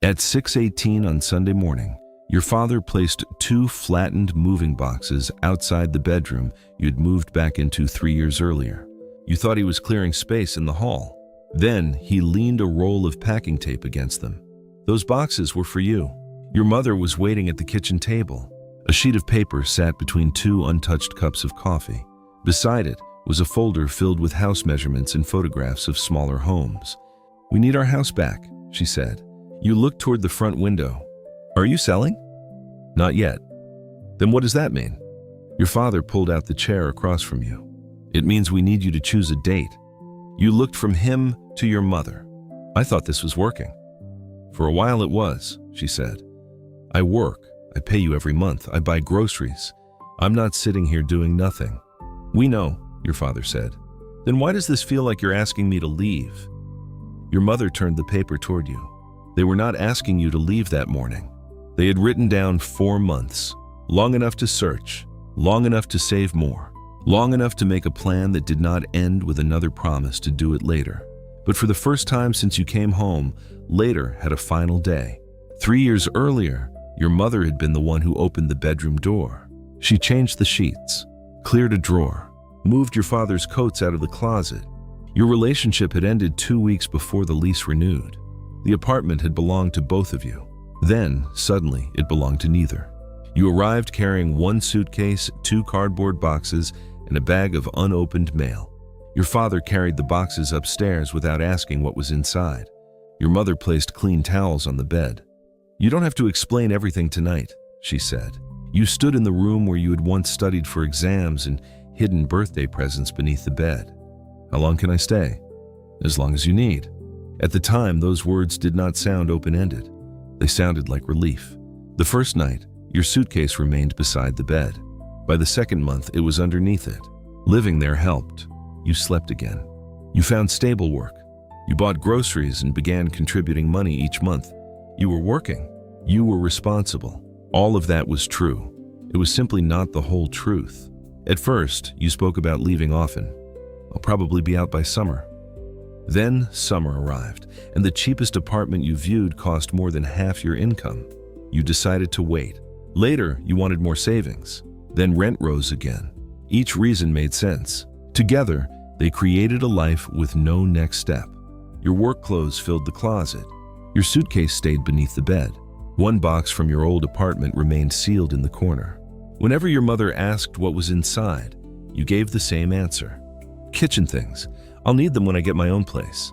At 6:18 on Sunday morning, your father placed two flattened moving boxes outside the bedroom you had moved back into 3 years earlier. You thought he was clearing space in the hall. Then he leaned a roll of packing tape against them. Those boxes were for you. Your mother was waiting at the kitchen table. A sheet of paper sat between two untouched cups of coffee. Beside it was a folder filled with house measurements and photographs of smaller homes. "We need our house back," she said. You looked toward the front window. "Are you selling?" "Not yet." "Then what does that mean?" Your father pulled out the chair across from you. "It means we need you to choose a date." You looked from him to your mother. "I thought this was working." "For a while it was," she said. "I work. I pay you every month. I buy groceries. I'm not sitting here doing nothing." "We know," your father said. "Then why does this feel like you're asking me to leave?" Your mother turned the paper toward you. They were not asking you to leave that morning. They had written down 4 months, long enough to search, long enough to save more, long enough to make a plan that did not end with another promise to do it later. But for the first time since you came home, later had a final day. 3 years earlier, your mother had been the one who opened the bedroom door. She changed the sheets, cleared a drawer, moved your father's coats out of the closet. Your relationship had ended 2 weeks before the lease renewed. The apartment had belonged to both of you. Then, suddenly, it belonged to neither. You arrived carrying 1 suitcase, 2 cardboard boxes, and a bag of unopened mail. Your father carried the boxes upstairs without asking what was inside. Your mother placed clean towels on the bed. "You don't have to explain everything tonight," she said. You stood in the room where you had once studied for exams and hidden birthday presents beneath the bed. "How long can I stay?" "As long as you need." At the time, those words did not sound open-ended. They sounded like relief. The first night, your suitcase remained beside the bed. By the second month, it was underneath it. Living there helped. You slept again. You found stable work. You bought groceries and began contributing money each month. You were working. You were responsible. All of that was true. It was simply not the whole truth. At first, you spoke about leaving often. "I'll probably be out by summer." Then summer arrived, and the cheapest apartment you viewed cost more than half your income. You decided to wait. Later, you wanted more savings. Then rent rose again. Each reason made sense. Together, they created a life with no next step. Your work clothes filled the closet. Your suitcase stayed beneath the bed. 1 box from your old apartment remained sealed in the corner. Whenever your mother asked what was inside, you gave the same answer. "Kitchen things. I'll need them when I get my own place."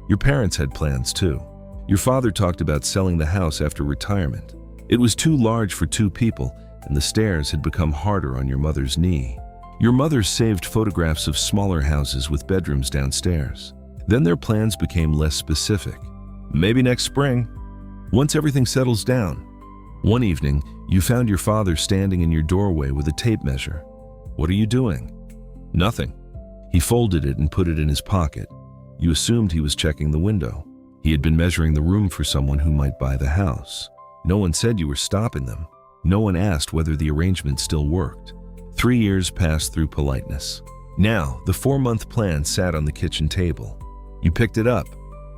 Your parents had plans too. Your father talked about selling the house after retirement. It was too large for 2 people, and the stairs had become harder on your mother's knee. Your mother saved photographs of smaller houses with bedrooms downstairs. Then their plans became less specific. "Maybe next spring, once everything settles down." One evening, you found your father standing in your doorway with a tape measure. "What are you doing?" "Nothing." He folded it and put it in his pocket. You assumed he was checking the window. He had been measuring the room for someone who might buy the house. No one said you were stopping them. No one asked whether the arrangement still worked. 3 years passed through politeness. Now, the 4-month plan sat on the kitchen table. You picked it up.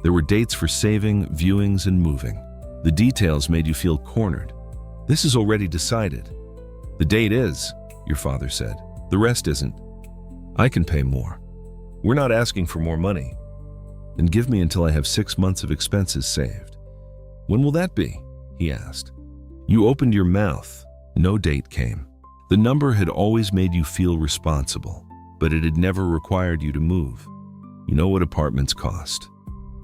There were dates for saving, viewings, and moving. The details made you feel cornered. "This is already decided." "The date is," your father said. "The rest isn't." "I can pay more." "We're not asking for more money." "Then give me until I have 6 months of expenses saved." "When will that be?" he asked. You opened your mouth. No date came. The number had always made you feel responsible, but it had never required you to move. "You know what apartments cost."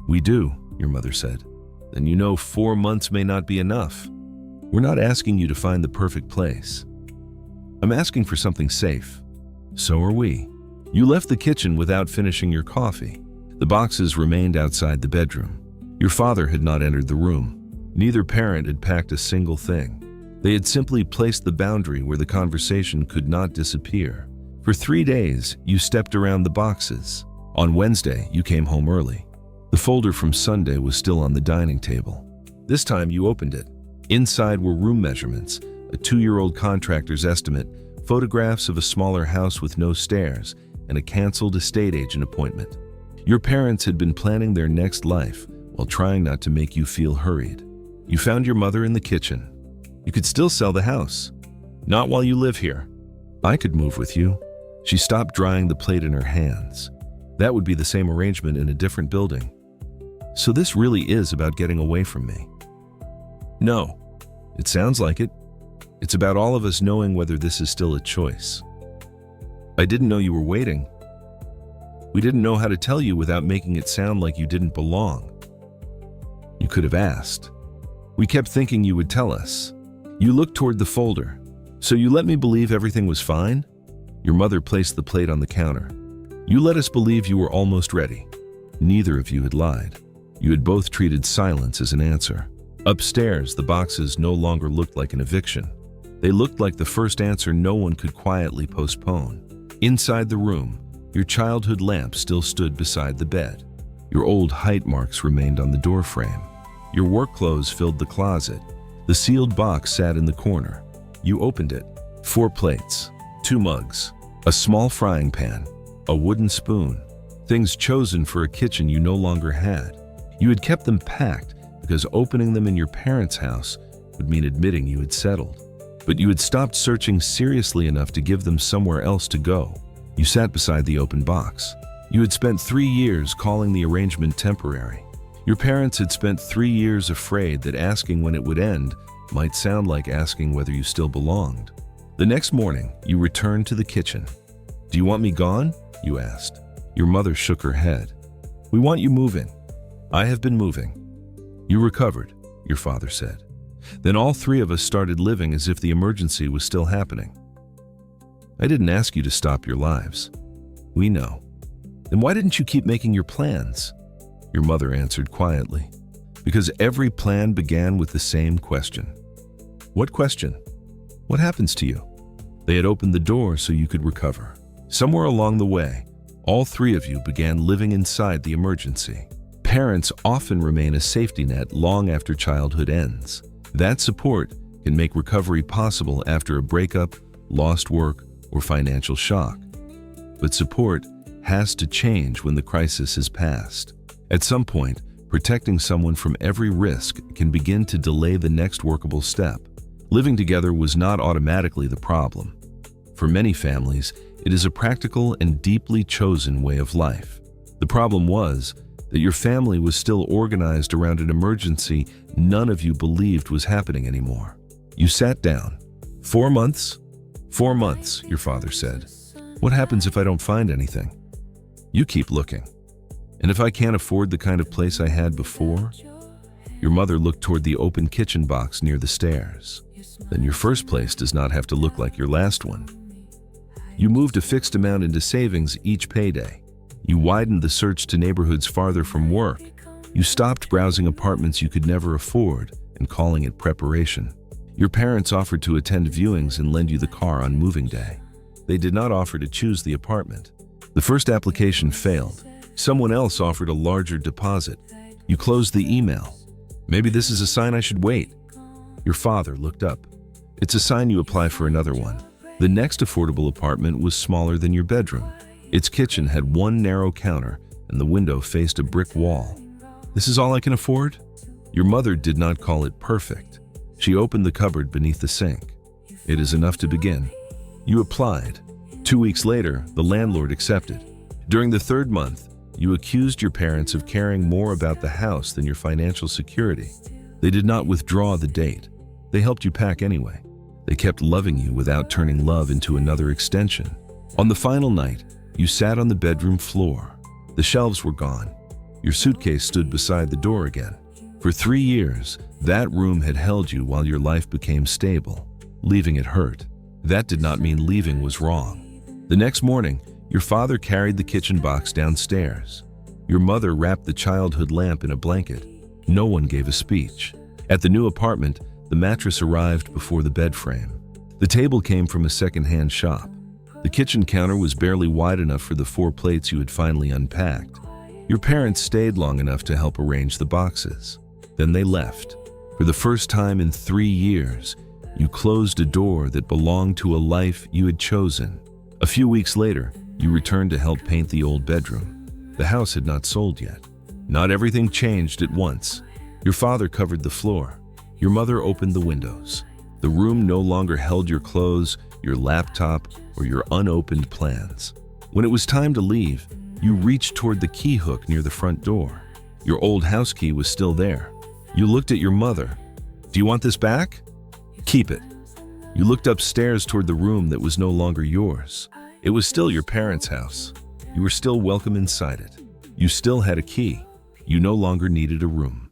"We do," your mother said. "Then you know 4 months may not be enough." "We're not asking you to find the perfect place. I'm asking for something safe." "So are we." You left the kitchen without finishing your coffee. The boxes remained outside the bedroom. Your father had not entered the room. Neither parent had packed a single thing. They had simply placed the boundary where the conversation could not disappear. For 3 days, you stepped around the boxes. On Wednesday, you came home early. The folder from Sunday was still on the dining table. This time, you opened it. Inside were room measurements, a 2-year-old contractor's estimate, photographs of a smaller house with no stairs, and a canceled estate agent appointment. Your parents had been planning their next life while trying not to make you feel hurried. You found your mother in the kitchen. You could still sell the house. Not while you live here. I could move with you. She stopped drying the plate in her hands. That would be the same arrangement in a different building. So this really is about getting away from me. No, it sounds like it. It's about all of us knowing whether this is still a choice. I didn't know you were waiting. We didn't know how to tell you without making it sound like you didn't belong. You could have asked. We kept thinking you would tell us. You looked toward the folder. So you let me believe everything was fine? Your mother placed the plate on the counter. You let us believe you were almost ready. Neither of you had lied. You had both treated silence as an answer. Upstairs, the boxes no longer looked like an eviction. They looked like the first answer no one could quietly postpone. Inside the room, your childhood lamp still stood beside the bed. Your old height marks remained on the doorframe. Your work clothes filled the closet. The sealed box sat in the corner. You opened it. 4 plates, 2 mugs, a small frying pan, a wooden spoon, things chosen for a kitchen you no longer had. You had kept them packed because opening them in your parents' house would mean admitting you had settled. But you had stopped searching seriously enough to give them somewhere else to go. You sat beside the open box. You had spent 3 years calling the arrangement temporary. Your parents had spent 3 years afraid that asking when it would end might sound like asking whether you still belonged. The next morning, you returned to the kitchen. "Do you want me gone?" you asked. Your mother shook her head. "We want you moving." "I have been moving." "You recovered," your father said. Then all 3 of us started living as if the emergency was still happening. "I didn't ask you to stop your lives." "We know." "Then why didn't you keep making your plans?" Your mother answered quietly. "Because every plan began with the same question." "What question?" "What happens to you?" They had opened the door so you could recover. Somewhere along the way, all 3 of you began living inside the emergency. Parents often remain a safety net long after childhood ends. That support can make recovery possible after a breakup, lost work, or financial shock. But support has to change when the crisis has passed. At some point, protecting someone from every risk can begin to delay the next workable step. Living together was not automatically the problem. For many families, it is a practical and deeply chosen way of life. The problem was that your family was still organized around an emergency none of you believed was happening anymore. You sat down. 4 months? 4 months, your father said. What happens if I don't find anything? You keep looking. And if I can't afford the kind of place I had before? Your mother looked toward the open kitchen box near the stairs. Then your first place does not have to look like your last one. You moved a fixed amount into savings each payday. You widened the search to neighborhoods farther from work. You stopped browsing apartments you could never afford and calling it preparation. Your parents offered to attend viewings and lend you the car on moving day. They did not offer to choose the apartment. The first application failed. Someone else offered a larger deposit. You closed the email. Maybe this is a sign I should wait. Your father looked up. It's a sign you apply for another one. The next affordable apartment was smaller than your bedroom. Its kitchen had 1 narrow counter and the window faced a brick wall. This is all I can afford? Your mother did not call it perfect. She opened the cupboard beneath the sink. It is enough to begin. You applied. 2 weeks later, the landlord accepted. During the 3rd month, you accused your parents of caring more about the house than your financial security. They did not withdraw the date. They helped you pack anyway. They kept loving you without turning love into another extension. On the final night, you sat on the bedroom floor. The shelves were gone. Your suitcase stood beside the door again. For 3 years, that room had held you while your life became stable. Leaving it hurt. That did not mean leaving was wrong. The next morning, your father carried the kitchen box downstairs. Your mother wrapped the childhood lamp in a blanket. No one gave a speech. At the new apartment, the mattress arrived before the bed frame. The table came from a second-hand shop. The kitchen counter was barely wide enough for the 4 plates you had finally unpacked. Your parents stayed long enough to help arrange the boxes. Then they left. For the first time in 3 years, you closed a door that belonged to a life you had chosen. A few weeks later, you returned to help paint the old bedroom. The house had not sold yet. Not everything changed at once. Your father covered the floor. Your mother opened the windows. The room no longer held your clothes, your laptop, or your unopened plans. When it was time to leave, you reached toward the key hook near the front door. Your old house key was still there. You looked at your mother. "Do you want this back?" "Keep it." You looked upstairs toward the room that was no longer yours. It was still your parents' house. You were still welcome inside it. You still had a key. You no longer needed a room.